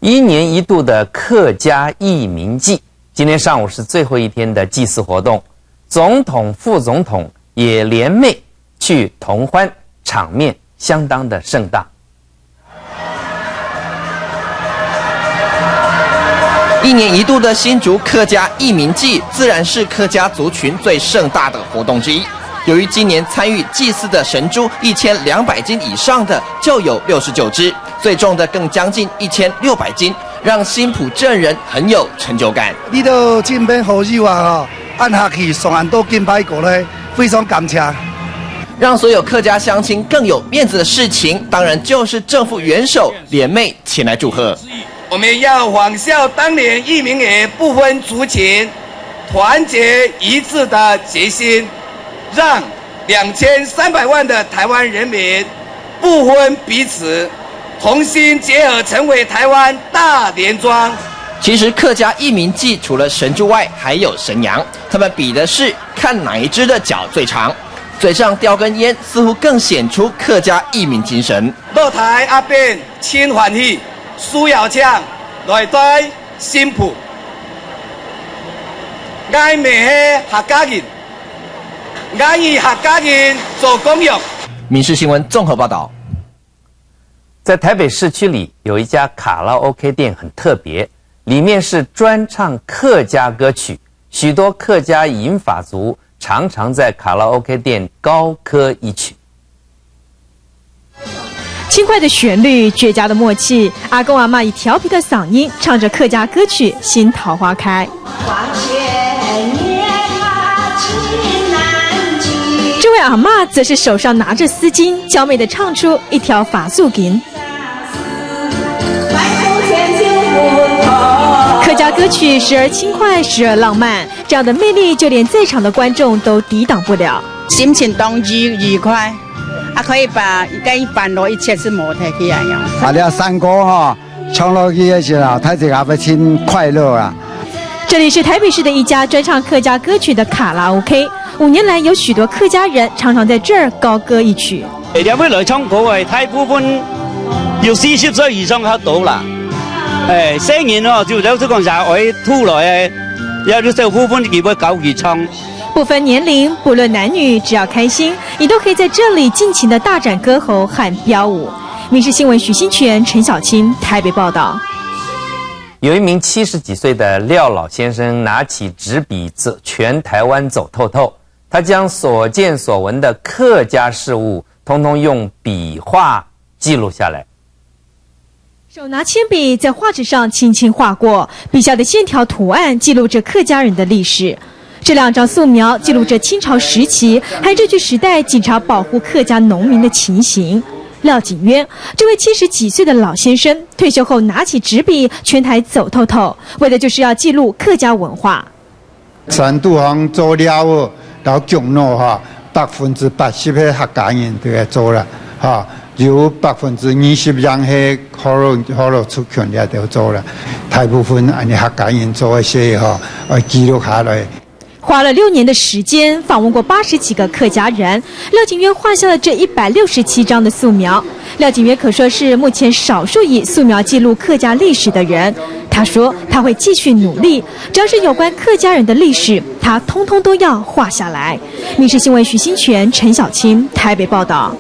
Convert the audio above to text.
一年一度的客家义民祭，今天上午是最后一天的祭祀活动，总统、副总统也联袂去同欢，场面相当的盛大。一年一度的新竹客家义民祭，自然是客家族群最盛大的活动之一。由于今年参与祭祀的神猪1200斤以上的就有69只，最重的更将近1600斤，让新埔镇人很有成就感。你都这边好友啊，按下去上岸都金牌过来，非常感谢。让所有客家乡亲更有面子的事情，当然就是政府元首联袂前来祝贺。我们要仿效当年义民爷不分族群、团结一致的决心，让2300万的台湾人民不分彼此，同心结合，成为台湾大联庄。其实客家义民祭除了神猪外，还有神羊，他们比的是看哪一只的脚最长。嘴上叼根烟，似乎更显出客家义民精神。落台阿扁亲欢喜，苏瑶呛来对新埔，爱美是客家人，爱以客家人做公用。民视新闻综合报道。在台北市区里有一家卡拉 OK 店很特别，里面是专唱客家歌曲，许多客家银发族常常在卡拉 OK 店高歌一曲。轻快的旋律，绝佳的默契，阿公阿嬷以调皮的嗓音唱着客家歌曲《新桃花开》。这位阿嬷则是手上拿着丝巾，娇媚地唱出一条发素巾。客家歌曲时而轻快，时而浪漫，这样的魅力就连在场的观众都抵挡不了。心情当愉快。可以把跟一般的一切是模特一样。你三哥哈，唱落去的时候，他这个不亲快乐啊。这里是台北市的一家专唱客家歌曲的卡拉 OK，5年来有許多客家人常常在這兒高歌一曲。兩位來唱歌嘅大部分要40歲以上黑到啦，聲音哦就有這個廿位吐來有啲小部分佢會搞佢唱。不分年龄，不论男女，只要开心，你都可以在这里尽情的大展歌喉和飙舞。民视新闻许新全、陈小青台北报道。有一名70几岁的廖老先生拿起纸笔全台湾走透透，他将所见所闻的客家事物通通用笔画记录下来。手拿铅笔在画纸上轻轻画过，笔下的线条图案记录着客家人的历史。这2张素描记录着清朝时期和日据时代警察保护客家农民的情形。廖景渊这位70几岁的老先生退休后拿起纸笔全台走透透，为的就是要记录客家文化。全都行做了后，到强诺哈80%的客家人都来做了哈，有20%让是好了出权的都做了，大部分按客家人做一些哈，记录下来。花了6年的时间，访问过80几个客家人，廖景渊画下了这167张的素描。廖景渊可说是目前少数以素描记录客家历史的人。他说他会继续努力，只要是有关客家人的历史，他通通都要画下来。民视新闻许新全、陈小青台北报道。